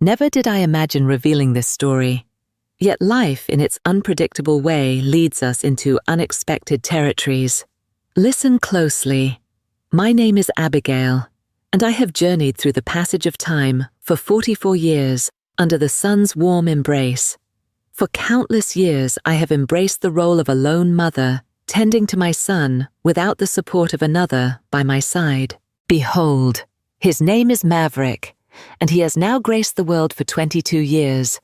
Never did I imagine revealing this story. Yet life, in its unpredictable way, leads us into unexpected territories. Listen closely. My name is Abigail, and I have journeyed through the passage of time for 44 years under the sun's warm embrace. For countless years I have embraced the role of a lone mother, tending to my son without the support of another by my side. Behold, his name is Maverick, and he has now graced the world for 22 years.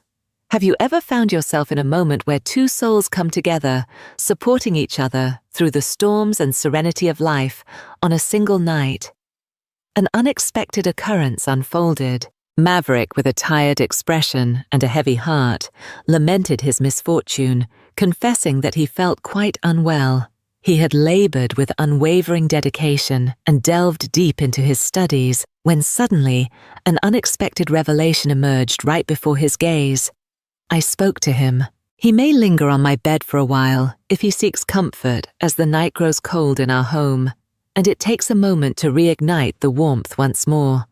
Have you ever found yourself in a moment where two souls come together, supporting each other through the storms and serenity of life on a single night? An unexpected occurrence unfolded. Maverick, with a tired expression and a heavy heart, lamented his misfortune, confessing that he felt quite unwell. He had labored with unwavering dedication and delved deep into his studies when suddenly an unexpected revelation emerged right before his gaze. I spoke to him. He may linger on my bed for a while if he seeks comfort as the night grows cold in our home, and it takes a moment to reignite the warmth once more.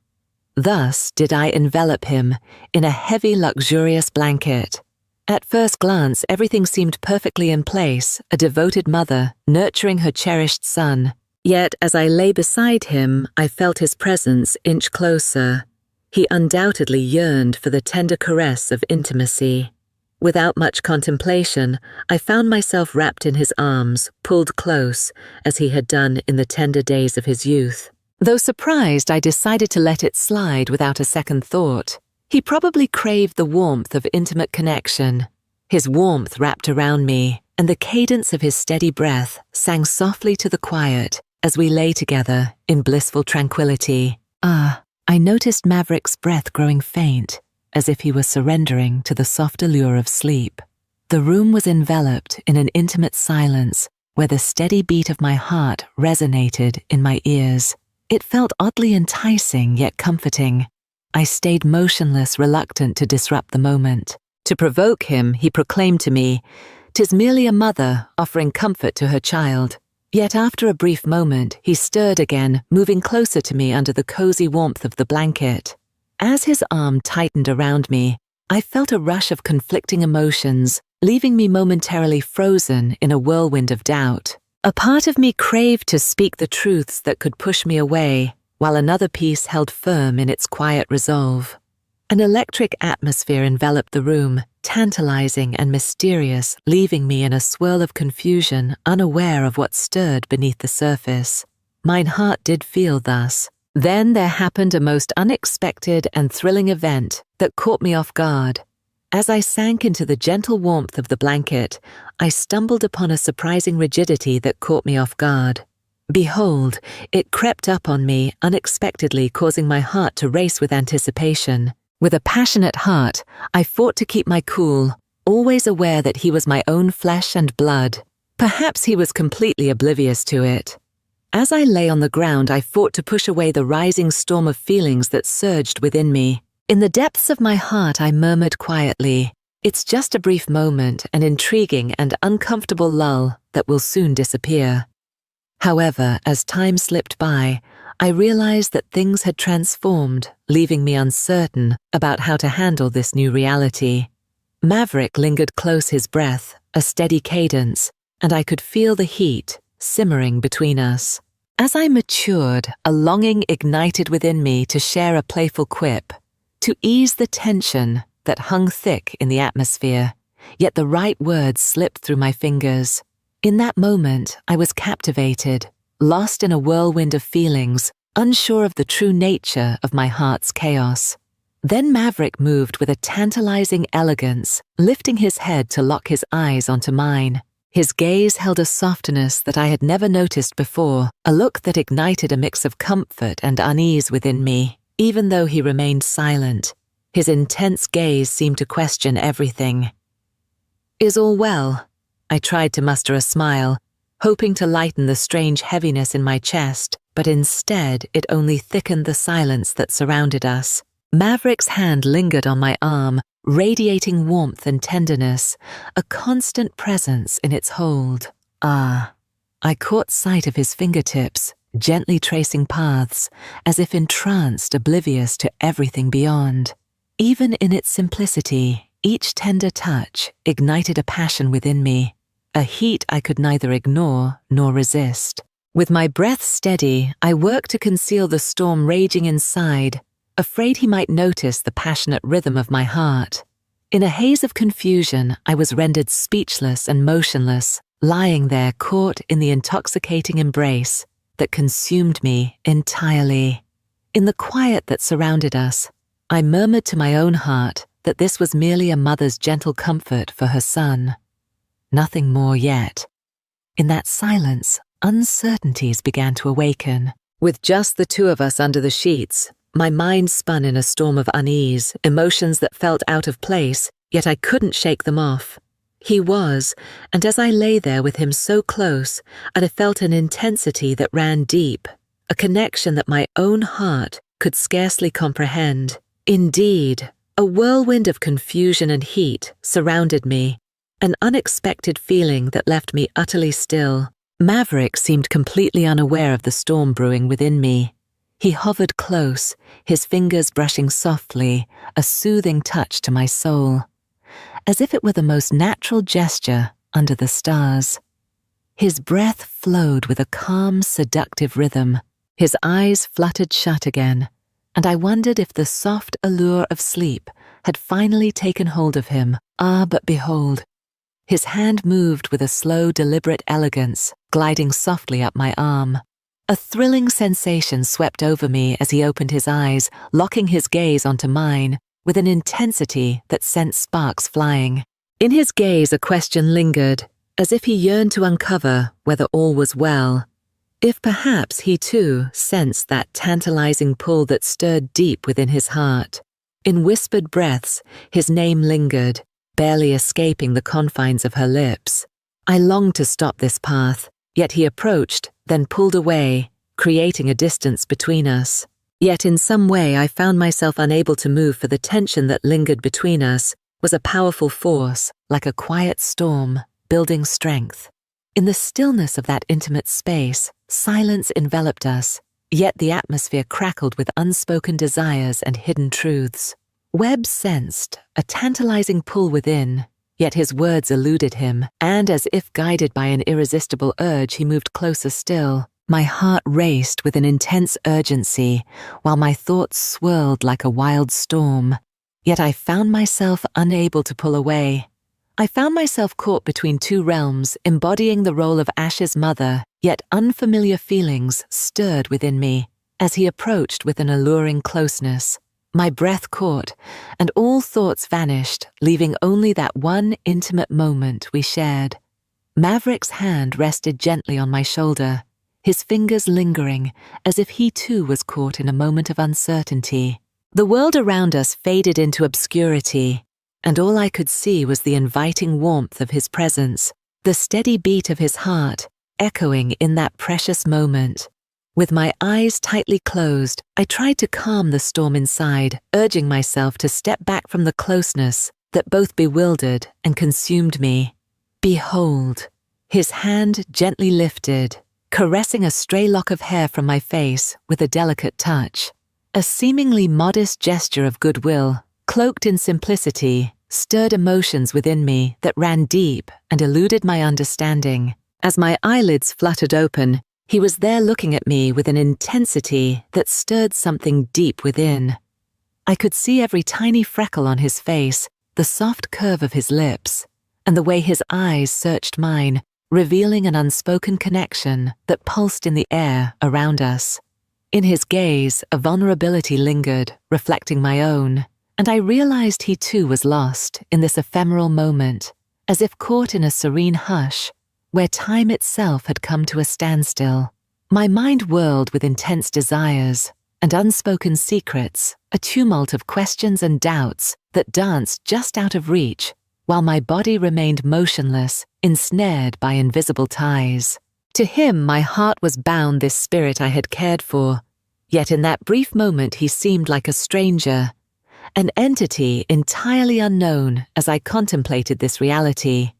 Thus did I envelop him in a heavy, luxurious blanket. At first glance, everything seemed perfectly in place, a devoted mother nurturing her cherished son. Yet, as I lay beside him, I felt his presence inch closer. He undoubtedly yearned for the tender caress of intimacy. Without much contemplation, I found myself wrapped in his arms, pulled close, as he had done in the tender days of his youth. Though surprised, I decided to let it slide without a second thought. He probably craved the warmth of intimate connection. His warmth wrapped around me, and the cadence of his steady breath sang softly to the quiet as we lay together in blissful tranquility. I noticed Maverick's breath growing faint, as if he was surrendering to the soft allure of sleep. The room was enveloped in an intimate silence where the steady beat of my heart resonated in my ears. It felt oddly enticing yet comforting. I stayed motionless, reluctant to disrupt the moment. To provoke him, he proclaimed to me, "'Tis merely a mother offering comfort to her child." Yet after a brief moment, he stirred again, moving closer to me under the cozy warmth of the blanket. As his arm tightened around me, I felt a rush of conflicting emotions, leaving me momentarily frozen in a whirlwind of doubt. A part of me craved to speak the truths that could push me away, while another piece held firm in its quiet resolve. An electric atmosphere enveloped the room, tantalizing and mysterious, leaving me in a swirl of confusion, unaware of what stirred beneath the surface. Mine heart did feel thus. Then there happened a most unexpected and thrilling event that caught me off guard. As I sank into the gentle warmth of the blanket, I stumbled upon a surprising rigidity that caught me off guard. Behold, it crept up on me unexpectedly, causing my heart to race with anticipation. With a passionate heart, I fought to keep my cool, always aware that he was my own flesh and blood. Perhaps he was completely oblivious to it. As I lay on the ground, I fought to push away the rising storm of feelings that surged within me. In the depths of my heart, I murmured quietly, "It's just a brief moment, an intriguing and uncomfortable lull that will soon disappear." However, as time slipped by, I realized that things had transformed, leaving me uncertain about how to handle this new reality. Maverick lingered close, his breath, a steady cadence, and I could feel the heat simmering between us. As I matured, a longing ignited within me to share a playful quip, to ease the tension that hung thick in the atmosphere, yet the right words slipped through my fingers. In that moment, I was captivated, lost in a whirlwind of feelings, unsure of the true nature of my heart's chaos. Then Maverick moved with a tantalizing elegance, lifting his head to lock his eyes onto mine. His gaze held a softness that I had never noticed before, a look that ignited a mix of comfort and unease within me, even though he remained silent. His intense gaze seemed to question everything. "Is all well?" I tried to muster a smile, hoping to lighten the strange heaviness in my chest, but instead it only thickened the silence that surrounded us. Maverick's hand lingered on my arm, radiating warmth and tenderness, a constant presence in its hold. I caught sight of his fingertips, gently tracing paths, as if entranced, oblivious to everything beyond. Even in its simplicity, each tender touch ignited a passion within me, a heat I could neither ignore nor resist. With my breath steady, I worked to conceal the storm raging inside, afraid he might notice the passionate rhythm of my heart. In a haze of confusion, I was rendered speechless and motionless, lying there caught in the intoxicating embrace that consumed me entirely. In the quiet that surrounded us, I murmured to my own heart that this was merely a mother's gentle comfort for her son. Nothing more yet. In that silence, uncertainties began to awaken. With just the two of us under the sheets, my mind spun in a storm of unease, emotions that felt out of place, yet I couldn't shake them off. He was, and as I lay there with him so close, I felt an intensity that ran deep, a connection that my own heart could scarcely comprehend. Indeed, a whirlwind of confusion and heat surrounded me, an unexpected feeling that left me utterly still. Maverick seemed completely unaware of the storm brewing within me. He hovered close, his fingers brushing softly, a soothing touch to my soul, as if it were the most natural gesture under the stars. His breath flowed with a calm, seductive rhythm. His eyes fluttered shut again, and I wondered if the soft allure of sleep had finally taken hold of him. Ah, but behold! His hand moved with a slow, deliberate elegance, gliding softly up my arm. A thrilling sensation swept over me as he opened his eyes, locking his gaze onto mine, with an intensity that sent sparks flying. In his gaze a question lingered, as if he yearned to uncover whether all was well. If perhaps he too sensed that tantalizing pull that stirred deep within his heart. In whispered breaths, his name lingered, barely escaping the confines of her lips. I longed to stop this path, yet he approached, then pulled away, creating a distance between us. Yet in some way I found myself unable to move, for the tension that lingered between us was a powerful force, like a quiet storm, building strength. In the stillness of that intimate space, silence enveloped us, yet the atmosphere crackled with unspoken desires and hidden truths. Webb sensed a tantalizing pull within, yet his words eluded him, and as if guided by an irresistible urge, he moved closer still. My heart raced with an intense urgency, while my thoughts swirled like a wild storm. Yet I found myself unable to pull away. I found myself caught between two realms, embodying the role of Ash's mother, yet unfamiliar feelings stirred within me as he approached with an alluring closeness. My breath caught, and all thoughts vanished, leaving only that one intimate moment we shared. Maverick's hand rested gently on my shoulder, his fingers lingering, as if he too was caught in a moment of uncertainty. The world around us faded into obscurity, and all I could see was the inviting warmth of his presence, the steady beat of his heart, echoing in that precious moment. With my eyes tightly closed, I tried to calm the storm inside, urging myself to step back from the closeness that both bewildered and consumed me. Behold! His hand gently lifted, caressing a stray lock of hair from my face with a delicate touch. A seemingly modest gesture of goodwill, cloaked in simplicity, stirred emotions within me that ran deep and eluded my understanding. As my eyelids fluttered open, he was there looking at me with an intensity that stirred something deep within. I could see every tiny freckle on his face, the soft curve of his lips, and the way his eyes searched mine, revealing an unspoken connection that pulsed in the air around us. In his gaze, a vulnerability lingered, reflecting my own, and I realized he too was lost in this ephemeral moment, as if caught in a serene hush, where time itself had come to a standstill. My mind whirled with intense desires and unspoken secrets, a tumult of questions and doubts that danced just out of reach, while my body remained motionless, ensnared by invisible ties. To him, my heart was bound this spirit I had cared for, yet in that brief moment he seemed like a stranger, an entity entirely unknown as I contemplated this reality.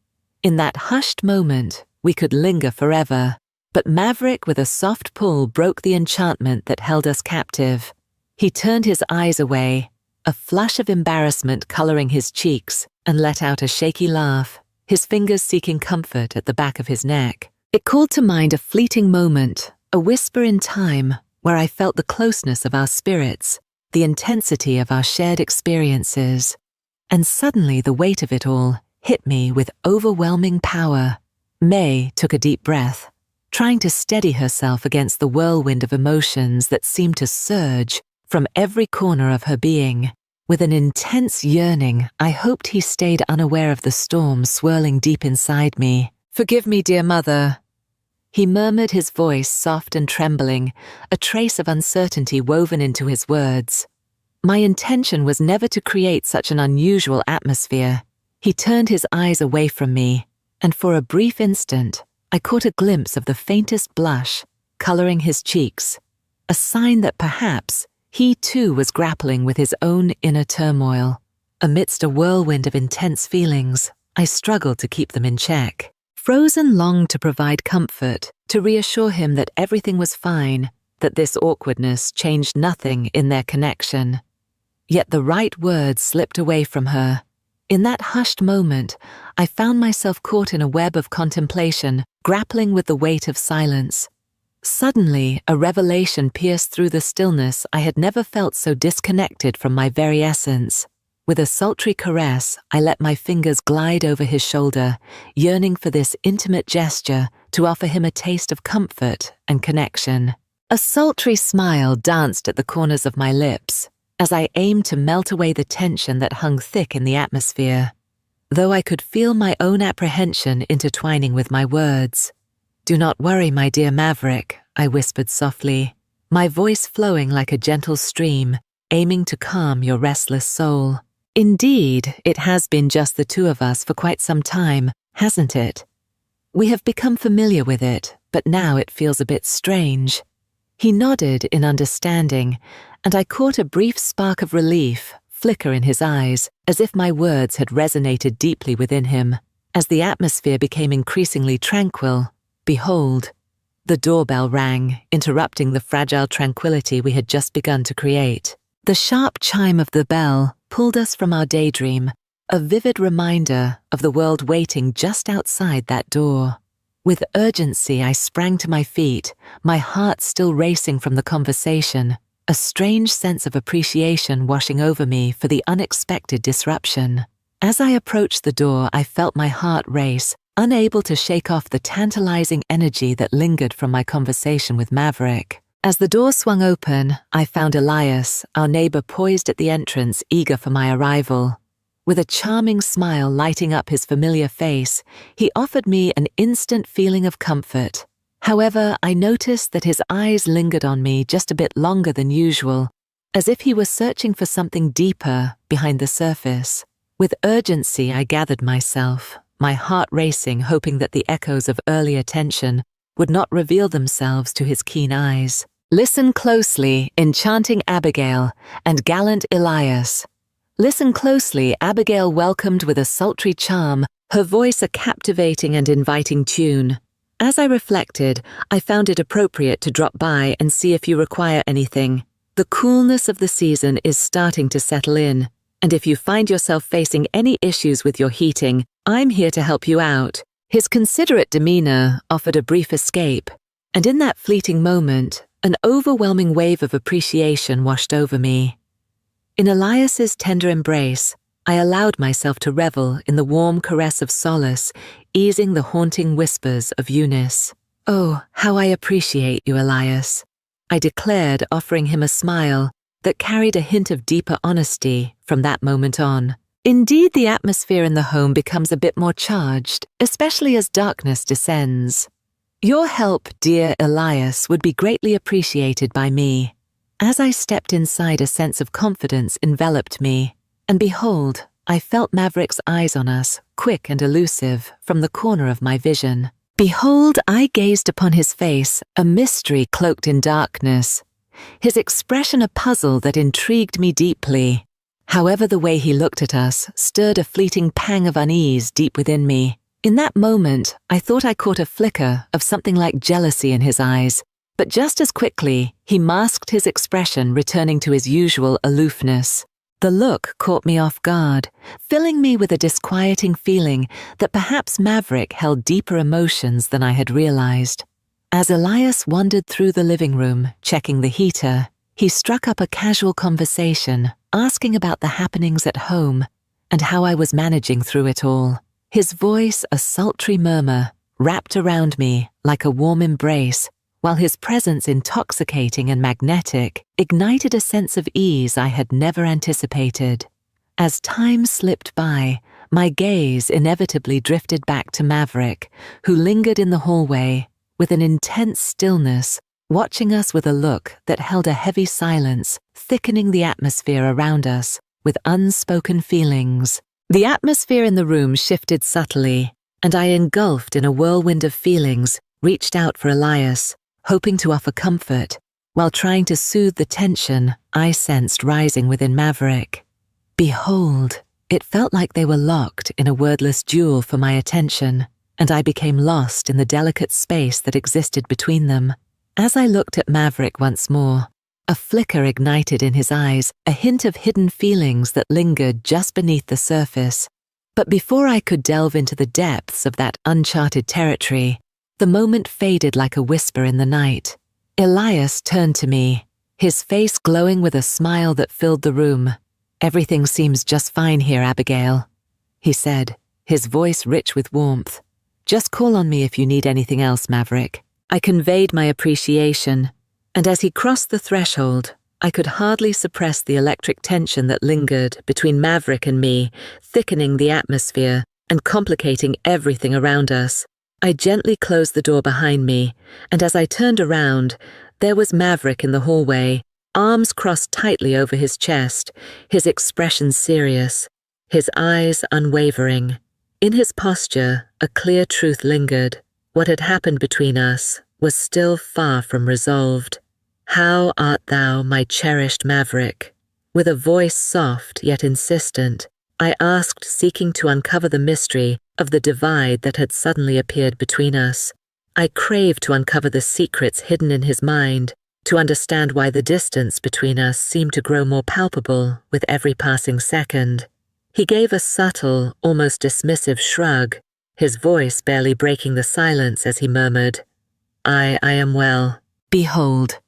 In that hushed moment, we could linger forever, but Maverick with a soft pull broke the enchantment that held us captive. He turned his eyes away, a flush of embarrassment coloring his cheeks, and let out a shaky laugh, his fingers seeking comfort at the back of his neck. It called to mind a fleeting moment, a whisper in time, where I felt the closeness of our spirits, the intensity of our shared experiences. And suddenly the weight of it all hit me with overwhelming power. May took a deep breath, trying to steady herself against the whirlwind of emotions that seemed to surge from every corner of her being. With an intense yearning, I hoped he stayed unaware of the storm swirling deep inside me. "Forgive me, dear mother," he murmured, his voice soft and trembling, a trace of uncertainty woven into his words. My intention was never to create such an unusual atmosphere. He turned his eyes away from me, and for a brief instant, I caught a glimpse of the faintest blush coloring his cheeks, a sign that perhaps he too was grappling with his own inner turmoil. Amidst a whirlwind of intense feelings, I struggled to keep them in check. Frozen longed to provide comfort, to reassure him that everything was fine, that this awkwardness changed nothing in their connection. Yet the right words slipped away from her. In that hushed moment, I found myself caught in a web of contemplation, grappling with the weight of silence. Suddenly, a revelation pierced through the stillness. I had never felt so disconnected from my very essence. With a sultry caress, I let my fingers glide over his shoulder, yearning for this intimate gesture to offer him a taste of comfort and connection. A sultry smile danced at the corners of my lips as I aimed to melt away the tension that hung thick in the atmosphere, though I could feel my own apprehension intertwining with my words. "Do not worry, my dear Maverick," I whispered softly, my voice flowing like a gentle stream, aiming to calm your restless soul. "Indeed, it has been just the two of us for quite some time, hasn't it? We have become familiar with it, but now it feels a bit strange." He nodded in understanding, and I caught a brief spark of relief flicker in his eyes, as if my words had resonated deeply within him. As the atmosphere became increasingly tranquil, behold, the doorbell rang, interrupting the fragile tranquility we had just begun to create. The sharp chime of the bell pulled us from our daydream, a vivid reminder of the world waiting just outside that door. With urgency, I sprang to my feet, my heart still racing from the conversation, a strange sense of appreciation washing over me for the unexpected disruption. As I approached the door, I felt my heart race, unable to shake off the tantalizing energy that lingered from my conversation with Maverick. As the door swung open, I found Elias, our neighbor, poised at the entrance, eager for my arrival. With a charming smile lighting up his familiar face, he offered me an instant feeling of comfort. However, I noticed that his eyes lingered on me just a bit longer than usual, as if he was searching for something deeper behind the surface. With urgency, I gathered myself, my heart racing, hoping that the echoes of earlier tension would not reveal themselves to his keen eyes. "Listen closely, enchanting Abigail and gallant Elias." Listen closely, Abigail welcomed with a sultry charm, her voice a captivating and inviting tune. As I reflected, I found it appropriate to drop by and see if you require anything. The coolness of the season is starting to settle in, and if you find yourself facing any issues with your heating, I'm here to help you out. His considerate demeanor offered a brief escape, and in that fleeting moment, an overwhelming wave of appreciation washed over me. In Elias's tender embrace, I allowed myself to revel in the warm caress of solace, easing the haunting whispers of Eunice. "Oh, how I appreciate you, Elias," I declared, offering him a smile that carried a hint of deeper honesty from that moment on. Indeed, the atmosphere in the home becomes a bit more charged, especially as darkness descends. "Your help, dear Elias, would be greatly appreciated by me." As I stepped inside, a sense of confidence enveloped me, and behold, I felt Maverick's eyes on us, quick and elusive, from the corner of my vision. Behold, I gazed upon his face, a mystery cloaked in darkness, his expression a puzzle that intrigued me deeply. However, the way he looked at us stirred a fleeting pang of unease deep within me. In that moment, I thought I caught a flicker of something like jealousy in his eyes, but just as quickly, he masked his expression, returning to his usual aloofness. The look caught me off guard, filling me with a disquieting feeling that perhaps Maverick held deeper emotions than I had realized. As Elias wandered through the living room, checking the heater, he struck up a casual conversation, asking about the happenings at home and how I was managing through it all. His voice a sultry murmur, wrapped around me like a warm embrace, while his presence intoxicating and magnetic ignited a sense of ease I had never anticipated. As time slipped by, my gaze inevitably drifted back to Maverick, who lingered in the hallway with an intense stillness, watching us with a look that held a heavy silence, thickening the atmosphere around us with unspoken feelings. The atmosphere in the room shifted subtly, and I, engulfed in a whirlwind of feelings, reached out for Elias, hoping to offer comfort, while trying to soothe the tension I sensed rising within Maverick. Behold, it felt like they were locked in a wordless duel for my attention, and I became lost in the delicate space that existed between them. As I looked at Maverick once more, a flicker ignited in his eyes, a hint of hidden feelings that lingered just beneath the surface. But before I could delve into the depths of that uncharted territory, the moment faded like a whisper in the night. Elias turned to me, his face glowing with a smile that filled the room. "Everything seems just fine here, Abigail," he said, his voice rich with warmth. "Just call on me if you need anything else, Maverick." I conveyed my appreciation, and as he crossed the threshold, I could hardly suppress the electric tension that lingered between Maverick and me, thickening the atmosphere and complicating everything around us. I gently closed the door behind me, and as I turned around, there was Maverick in the hallway, arms crossed tightly over his chest, his expression serious, his eyes unwavering. In his posture, a clear truth lingered. What had happened between us was still far from resolved. "How art thou, my cherished Maverick?" With a voice soft yet insistent, I asked, seeking to uncover the mystery of the divide that had suddenly appeared between us. I craved to uncover the secrets hidden in his mind, to understand why the distance between us seemed to grow more palpable with every passing second. He gave a subtle, almost dismissive shrug, his voice barely breaking the silence as he murmured, I am well." Behold.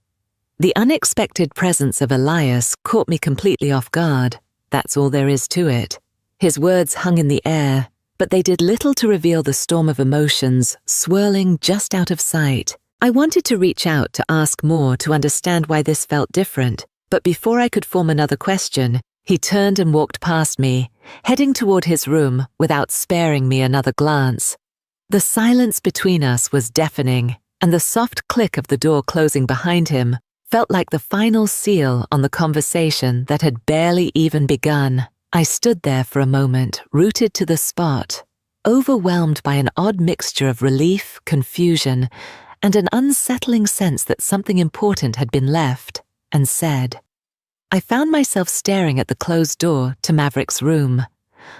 The unexpected presence of Elias caught me completely off guard. That's all there is to it. His words hung in the air, but they did little to reveal the storm of emotions swirling just out of sight. I wanted to reach out to ask more to understand why this felt different, but before I could form another question, he turned and walked past me, heading toward his room without sparing me another glance. The silence between us was deafening, and the soft click of the door closing behind him felt like the final seal on the conversation that had barely even begun. I stood there for a moment, rooted to the spot, overwhelmed by an odd mixture of relief, confusion, and an unsettling sense that something important had been left and said. I found myself staring at the closed door to Maverick's room,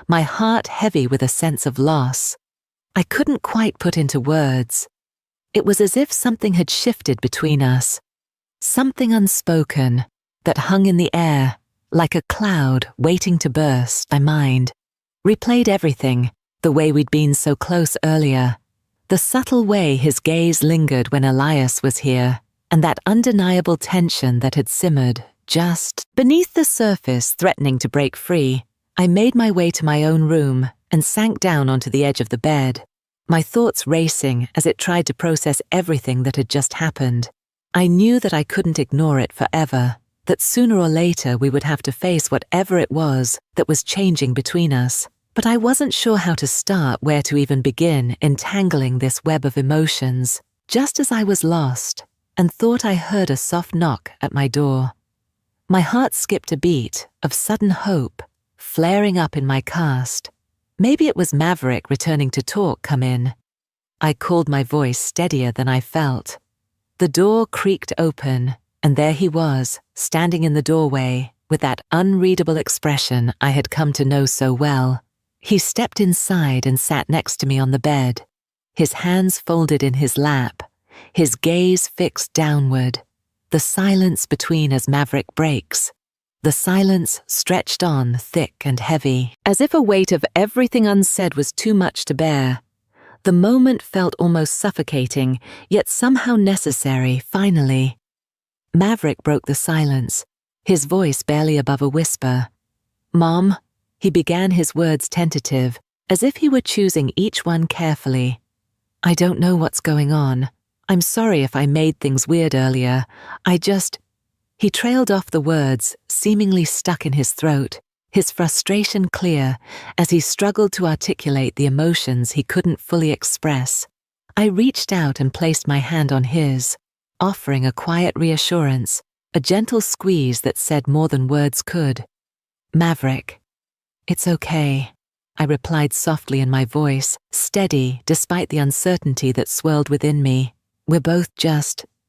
my heart heavy with a sense of loss. I couldn't quite put into words. It was as if something had shifted between us, something unspoken that hung in the air, like a cloud waiting to burst. My mind replayed everything, the way we'd been so close earlier, the subtle way his gaze lingered when Elias was here, and that undeniable tension that had simmered just beneath the surface, threatening to break free. I made my way to my own room and sank down onto the edge of the bed, my thoughts racing as it tried to process everything that had just happened. I knew that I couldn't ignore it forever, that sooner or later we would have to face whatever it was that was changing between us. But I wasn't sure how to start, where to even begin entangling this web of emotions, just as I was lost and thought I heard a soft knock at my door. My heart skipped a beat of sudden hope, flaring up in my cast. Maybe it was Maverick returning to talk come in. I called my voice steadier than I felt. The door creaked open, and there he was, standing in the doorway, with that unreadable expression I had come to know so well. He stepped inside and sat next to me on the bed, his hands folded in his lap, his gaze fixed downward. The silence between as Maverick breaks. The silence stretched on thick and heavy, as if a weight of everything unsaid was too much to bear. The moment felt almost suffocating, yet somehow necessary, finally. Maverick broke the silence, his voice barely above a whisper. "Mom," he began, his words tentative, as if he were choosing each one carefully. "I don't know what's going on. I'm sorry if I made things weird earlier. He trailed off the words, seemingly stuck in his throat, his frustration clear as he struggled to articulate the emotions he couldn't fully express. I reached out and placed my hand on his, offering a quiet reassurance, a gentle squeeze that said more than words could. "Maverick, it's okay," I replied softly in my voice, steady despite the uncertainty that swirled within me.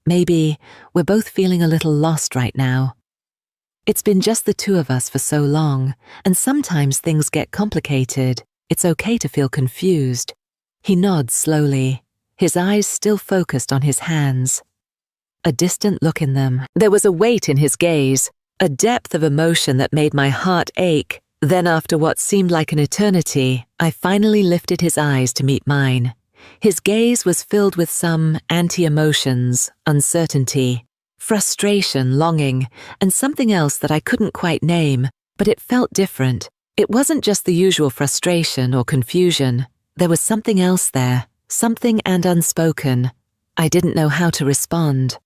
Maybe we're both feeling a little lost right now. It's been just the two of us for so long, and sometimes things get complicated. It's okay to feel confused." He nods slowly, his eyes still focused on his hands. A distant look in them. There was a weight in his gaze, a depth of emotion that made my heart ache. Then, after what seemed like an eternity, I finally lifted his eyes to meet mine. His gaze was filled with some anti-emotions, uncertainty, frustration, longing, and something else that I couldn't quite name, but it felt different. It wasn't just the usual frustration or confusion. There was something else there, something and unspoken. I didn't know how to respond.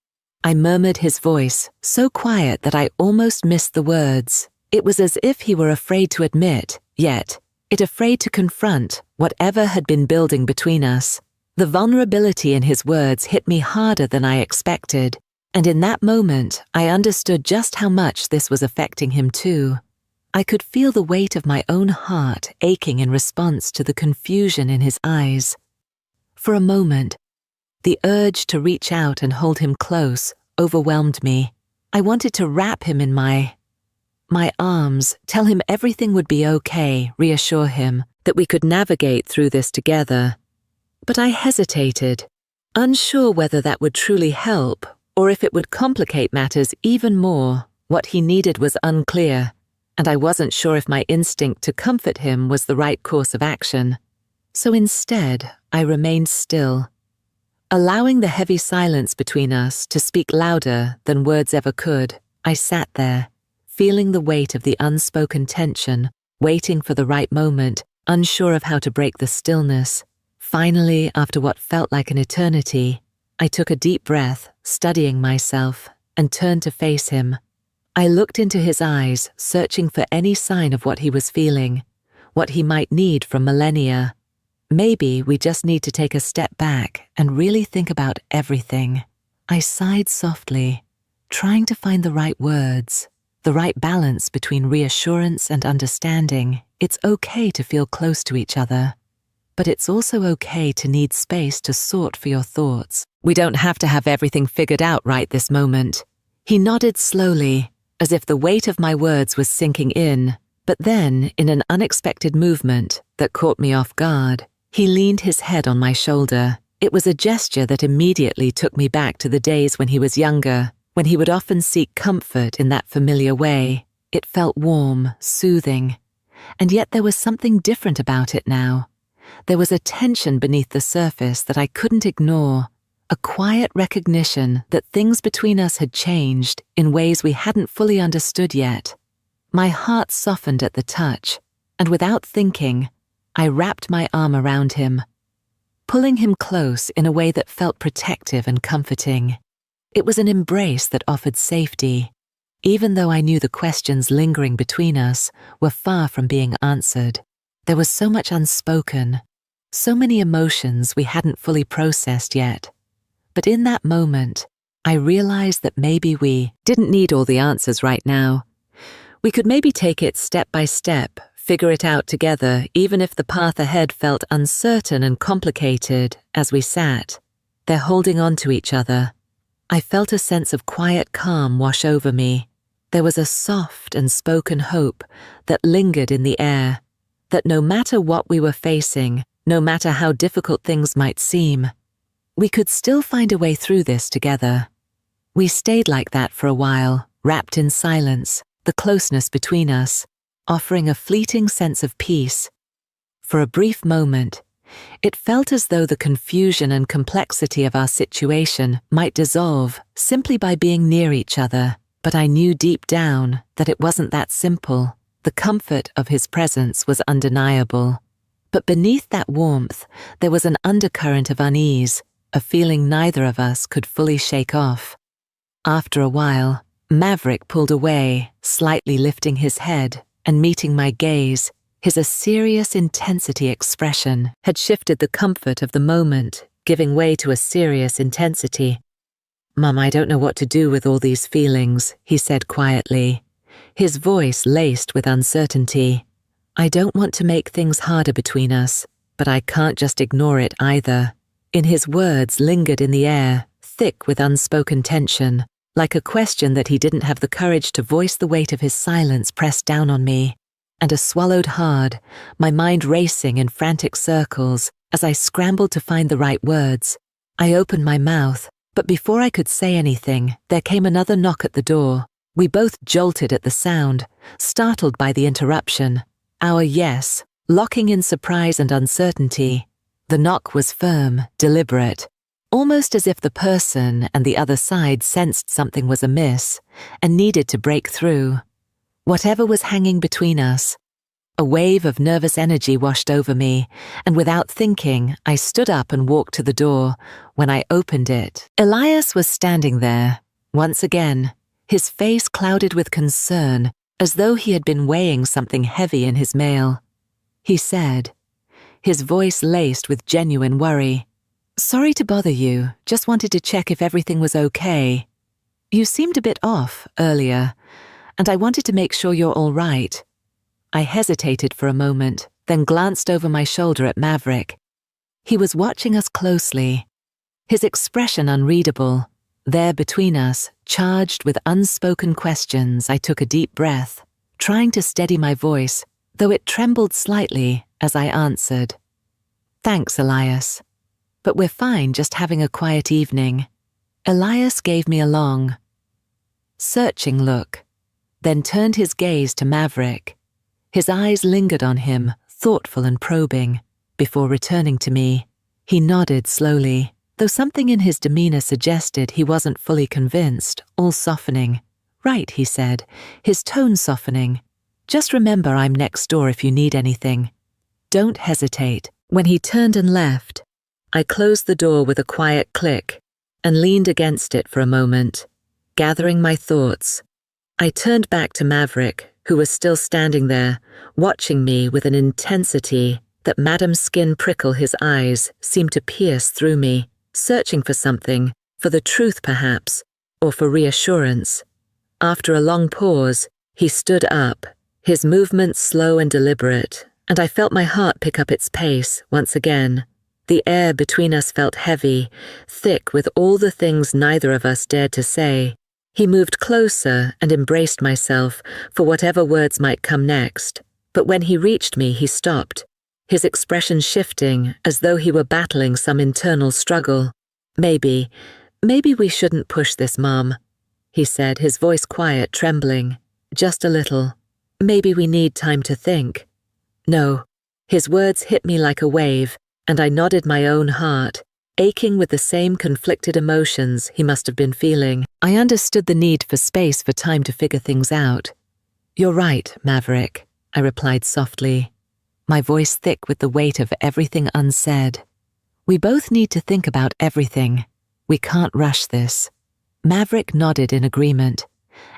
I murmured his voice, so quiet that I almost missed the words. It was as if he were afraid to admit, yet afraid to confront whatever had been building between us. The vulnerability in his words hit me harder than I expected, and in that moment I understood just how much this was affecting him too. I could feel the weight of my own heart aching in response to the confusion in his eyes. For a moment, the urge to reach out and hold him close overwhelmed me. I wanted to wrap him in my arms, tell him everything would be okay, reassure him that we could navigate through this together. But I hesitated, unsure whether that would truly help or if it would complicate matters even more. What he needed was unclear, and I wasn't sure if my instinct to comfort him was the right course of action. So instead, I remained still, allowing the heavy silence between us to speak louder than words ever could. I sat there, feeling the weight of the unspoken tension, waiting for the right moment, unsure of how to break the stillness. Finally, after what felt like an eternity, I took a deep breath, studying myself, and turned to face him. I looked into his eyes, searching for any sign of what he was feeling, what he might need from millennia. Maybe we just need to take a step back and really think about everything. I sighed softly, trying to find the right words, the right balance between reassurance and understanding. It's okay to feel close to each other, but it's also okay to need space to sort for your thoughts. We don't have to have everything figured out right this moment. He nodded slowly, as if the weight of my words was sinking in, but then, in an unexpected movement that caught me off guard, he leaned his head on my shoulder. It was a gesture that immediately took me back to the days when he was younger, when he would often seek comfort in that familiar way. It felt warm, soothing, and yet there was something different about it now. There was a tension beneath the surface that I couldn't ignore, a quiet recognition that things between us had changed in ways we hadn't fully understood yet. My heart softened at the touch, and without thinking, I wrapped my arm around him, pulling him close in a way that felt protective and comforting. It was an embrace that offered safety, even though I knew the questions lingering between us were far from being answered. There was so much unspoken, so many emotions we hadn't fully processed yet. But in that moment, I realized that maybe we didn't need all the answers right now. We could maybe take it step by step, figure it out together, even if the path ahead felt uncertain and complicated. As we sat there holding on to each other, I felt a sense of quiet calm wash over me. There was a soft and spoken hope that lingered in the air, that no matter what we were facing, no matter how difficult things might seem, we could still find a way through this together. We stayed like that for a while, wrapped in silence, the closeness between us, offering a fleeting sense of peace. For a brief moment, it felt as though the confusion and complexity of our situation might dissolve simply by being near each other, but I knew deep down that it wasn't that simple. The comfort of his presence was undeniable. But beneath that warmth, there was an undercurrent of unease, a feeling neither of us could fully shake off. After a while, Maverick pulled away, slightly lifting his head and meeting my gaze. His serious intensity expression had shifted the comfort of the moment, giving way to a serious intensity. "Mum, I don't know what to do with all these feelings," he said quietly, his voice laced with uncertainty. "I don't want to make things harder between us, but I can't just ignore it either." In his words lingered in the air, thick with unspoken tension, like a question that he didn't have the courage to voice. The weight of his silence pressed down on me, and I swallowed hard, my mind racing in frantic circles as I scrambled to find the right words. I opened my mouth, but before I could say anything, there came another knock at the door. We both jolted at the sound, startled by the interruption. Our yes, locking in surprise and uncertainty. The knock was firm, deliberate, almost as if the person and the other side sensed something was amiss and needed to break through. Whatever was hanging between us. A wave of nervous energy washed over me, and without thinking, I stood up and walked to the door. When I opened it, Elias was standing there, once again, his face clouded with concern, as though he had been weighing something heavy in his mail. He said, his voice laced with genuine worry, "Sorry to bother you, just wanted to check if everything was okay. You seemed a bit off earlier, and I wanted to make sure you're all right." I hesitated for a moment, then glanced over my shoulder at Maverick. He was watching us closely, his expression unreadable. There between us, charged with unspoken questions, I took a deep breath, trying to steady my voice, though it trembled slightly as I answered. "Thanks, Elias. But we're fine, just having a quiet evening." Elias gave me a long, searching look, then turned his gaze to Maverick. His eyes lingered on him, thoughtful and probing, before returning to me. He nodded slowly, though something in his demeanor suggested he wasn't fully convinced, all softening. "Right," he said, his tone softening. "Just remember I'm next door if you need anything. Don't hesitate." When he turned and left, I closed the door with a quiet click and leaned against it for a moment, gathering my thoughts. I turned back to Maverick, who was still standing there, watching me with an intensity that Madam's skin prickle. His eyes seemed to pierce through me, searching for something, for the truth perhaps, or for reassurance. After a long pause, he stood up, his movements slow and deliberate, and I felt my heart pick up its pace once again. The air between us felt heavy, thick with all the things neither of us dared to say. He moved closer and embraced myself for whatever words might come next, but when he reached me, he stopped, his expression shifting as though he were battling some internal struggle. Maybe we shouldn't push this, Mom," he said, his voice quiet, trembling. "Just a little. Maybe we need time to think." No, his words hit me like a wave, and I nodded my own heart, aching with the same conflicted emotions he must have been feeling. I understood the need for space for time to figure things out. "You're right, Maverick," I replied softly, my voice thick with the weight of everything unsaid. "We both need to think about everything. We can't rush this." Maverick nodded in agreement,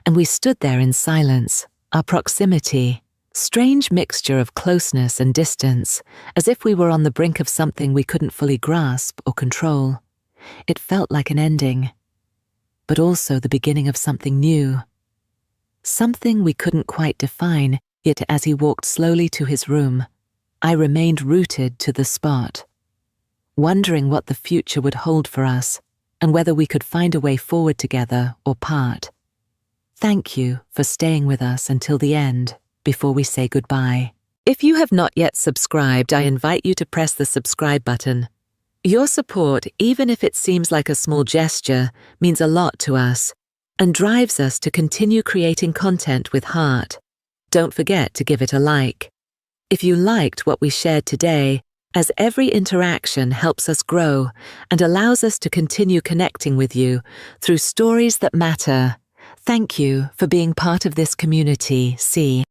and we stood there in silence, our proximity, strange mixture of closeness and distance, as if we were on the brink of something we couldn't fully grasp or control. It felt like an ending, but also the beginning of something new. Something we couldn't quite define, yet as he walked slowly to his room, I remained rooted to the spot, wondering what the future would hold for us and whether we could find a way forward together or part. Thank you for staying with us until the end. Before we say goodbye, if you have not yet subscribed, I invite you to press the subscribe button. Your support, even if it seems like a small gesture, means a lot to us, and drives us to continue creating content with heart. Don't forget to give it a like. If you liked what we shared today, as every interaction helps us grow and allows us to continue connecting with you through stories that matter. Thank you for being part of this community. See.